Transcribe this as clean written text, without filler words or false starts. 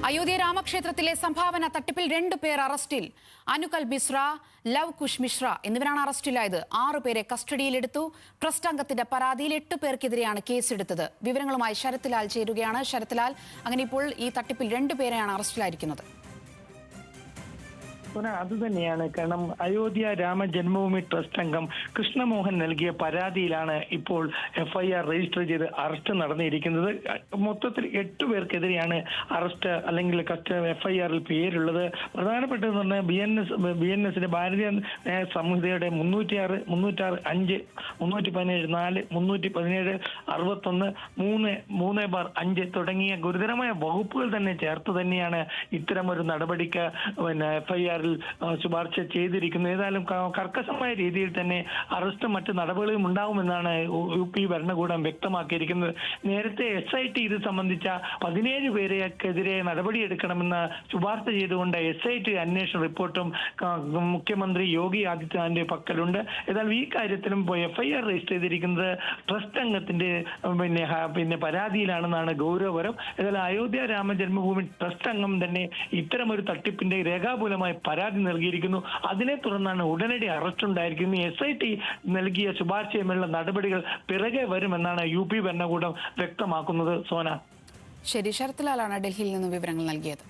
അയോധ്യ രാമക്ഷേത്രത്തിലെ സംഭാവന തട്ടിപ്പിൽ 2 പേർ അറസ്റ്റിൽ. അനുകൽ ബിസ്ര, ലവ് കുഷ് മിശ്ര എന്നിവരാണ് അറസ്റ്റിലായത്. 6 പേരെ കസ്റ്റഡിയിലെടുത്തു. ട്രസ്റ്റ് അംഗത്തിന്റെ പരാതിയിൽ 8 പേർക്കെതിരെയാണ് കേസെടുത്തത്. വിവരങ്ങളുമായി ശരത് ലാൽ ചേരുകയാണ്. ശരത് ലാൽ, അങ്ങനെ ഇപ്പോൾ ഈ തട്ടിപ്പിൽ 2 പേരെയാണ് അറസ്റ്റിലായിരിക്കുന്നത്. അതുതന്നെയാണ്. കാരണം അയോധ്യ രാമ ജന്മഭൂമി ട്രസ്റ്റ് അംഗം കൃഷ്ണമോഹൻ നൽകിയ പരാതിയിലാണ് ഇപ്പോൾ FIR രജിസ്റ്റർ ചെയ്ത് അറസ്റ്റ് നടന്നിരിക്കുന്നത്. മൊത്തത്തിൽ 8 പേർക്കെതിരെയാണ് അറസ്റ്റ് അല്ലെങ്കിൽ FIRൽ പേരുള്ളത്. പ്രധാനപ്പെട്ടതെന്ന് പറഞ്ഞാൽ BNS ഭാരതീയ സംഹിതയുടെ 306, 306, 5, 317, 4, 317, 61, 3, തുടങ്ങിയ ഗുരുതരമായ വകുപ്പുകൾ തന്നെ ചേർത്ത് തന്നെയാണ് ഇത്തരമൊരു നടപടിക്ക് FIR ശുപാർശ ചെയ്തിരിക്കുന്നത്. ഏതായാലും കർക്കശമായ രീതിയിൽ തന്നെ അറസ്റ്റും മറ്റ് നടപടികളും ഉണ്ടാകുമെന്നാണ് UP ഭരണകൂടം വ്യക്തമാക്കിയിരിക്കുന്നത്. നേരത്തെ SIT ഇത് സംബന്ധിച്ച 17 പേരെക്കെതിരെ നടപടിയെടുക്കണമെന്ന് ശുപാർശ ചെയ്തുകൊണ്ട് SIT അന്വേഷണ റിപ്പോർട്ടും മുഖ്യമന്ത്രി യോഗി ആദിത്യനാഥിന്റെ പക്കലുണ്ട്. ഏതായാലും ഈ കാര്യത്തിലും FIR രജിസ്റ്റർ ചെയ്തിരിക്കുന്നത് ട്രസ്റ്റ് അംഗത്തിന്റെ പിന്നെ പരാതിയിലാണെന്നാണ് ഗൗരവപരം. ഏതായാലും അയോധ്യ രാമ ജന്മഭൂമി ട്രസ്റ്റ് അംഗം തന്നെ ഇത്തരമൊരു തട്ടിപ്പിന്റെ രേഖാമൂലമായി പരാതി നൽകിയിരിക്കുന്നു. അതിനെ തുടർന്നാണ് ഉടനടി അറസ്റ്റ് ഉണ്ടായിരിക്കുന്നത്. SIT നൽകിയ ശുപാർശയുമുള്ള നടപടികൾ പിറകെ വരുമെന്നാണ് UP ഭരണകൂടം വ്യക്തമാക്കുന്നത്. സോന, ശരി, ശരത് ലാലാണ് ഡൽഹിയിൽ നിന്ന് വിവരങ്ങൾ നൽകിയത്.